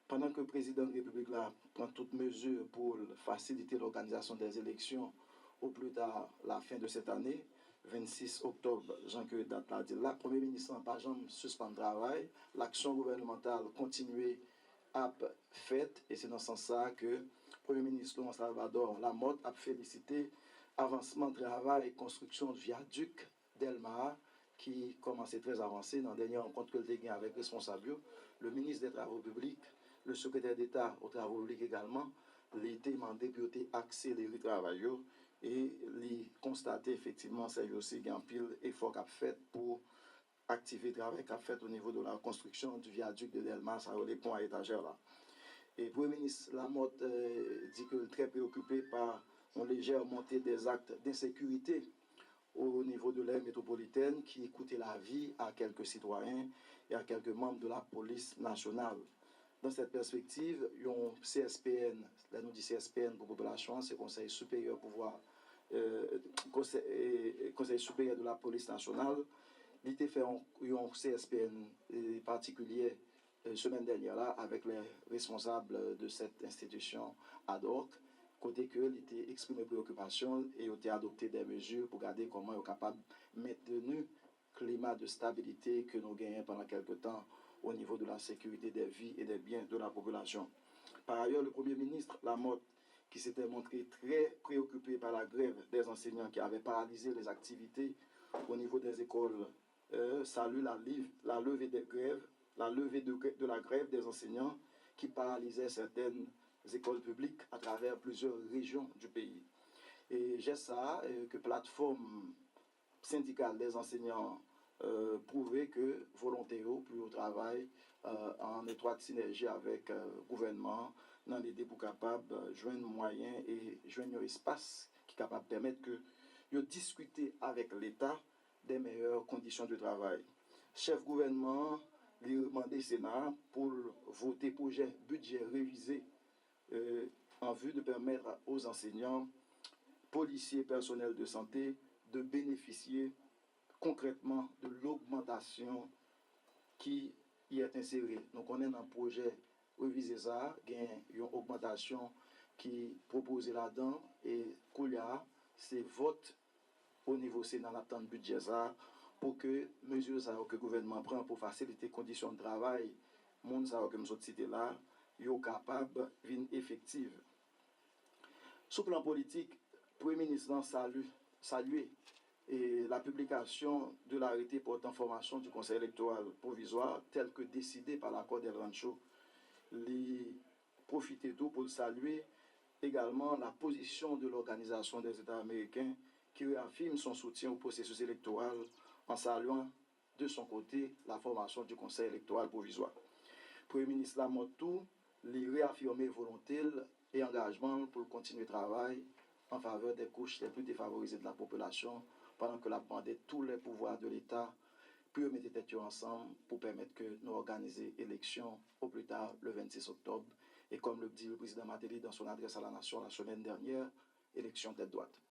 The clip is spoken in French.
pendant que le président de la République là, prend toutes mesures pour faciliter l'organisation des élections au plus tard la fin de cette année, 26 octobre, Jean-Claude date l'a dit là, le Premier ministre n'a pas jamais suspend le travail, l'action gouvernementale continue à fait, et c'est dans ce sens-là que le Premier ministre Laurent Salvador Lamotte a félicité avancement de travail et construction de viaduc Delmar qui commençait très avancé dans la dernière rencontre que le avec responsable, le ministre des Travaux publics, le secrétaire d'État aux Travaux publics également, l'été demandé pour accélérer le travail et les constater effectivement c'est aussi un pile effort qu'a fait pour activer le travail qu'a fait au niveau de la construction du viaduc de Delmar, ça les ponts à étagères là. Et le Premier ministre Lamotte dit que très préoccupé par une légère montée des actes d'insécurité au niveau de l'aire métropolitaine qui coûtait la vie à quelques citoyens et à quelques membres de la police nationale. Dans cette perspective, il y a un CSPN, là nous dit CSPN pour la population, c'est Conseil supérieur pouvoir, Conseil supérieur de la police nationale. Il a fait un CSPN particulier semaine dernière là avec les responsables de cette institution ad hoc. Côté que il était exprimé préoccupation et il a adopté des mesures pour garder comment il est capable de maintenir le climat de stabilité que nous gagnons pendant quelques temps au niveau de la sécurité des vies et des biens de la population. Par ailleurs, le Premier ministre Lamotte, qui s'était montré très préoccupé par la grève des enseignants qui avait paralysé les activités au niveau des écoles, salue la levée des grèves, la levée de la grève des enseignants qui paralysait certaines écoles publiques à travers plusieurs régions du pays. Et j'ai ça, que plateforme syndicale des enseignants prouver que volontaires plus au travail en étroite synergie avec le gouvernement dans l'idée pour capable joindre moyens et joindre un espace qui est capable de permettre que de discuter avec l'État des meilleures conditions de travail. Chef gouvernement lui demandé Sénat pour voter projet budget révisé en vue de permettre aux enseignants, policiers, personnels de santé de bénéficier concrètement de l'augmentation qui y est insérée. Donc on est dans un projet révisé ça, il y a une augmentation qui est proposée là-dedans et c'est vote au niveau Sénat l'attente budget ça pour que mesures que le gouvernement prend pour faciliter les conditions de travail, monde ça que nous sommes cités là, sont capables d'être effectives. Sur le plan politique, le Premier ministre salué et la publication de l'arrêté portant formation du Conseil électoral provisoire tel que décidé par l'accord del Rancho. Les profiter tout pour saluer également la position de l'Organisation des États américains qui réaffirme son soutien au processus électoral en saluant de son côté la formation du Conseil électoral provisoire. Le Premier ministre Lamotte lui réaffirmé volonté et engagement pour continuer le travail en faveur des couches les plus défavorisées de la population pendant que la demandé tous les pouvoirs de l'État pour mettre tête ensemble pour permettre que nous organisions l'élection au plus tard le 26 octobre. Et comme le dit le président Matéli dans son adresse à la nation la semaine dernière, élection tête droite.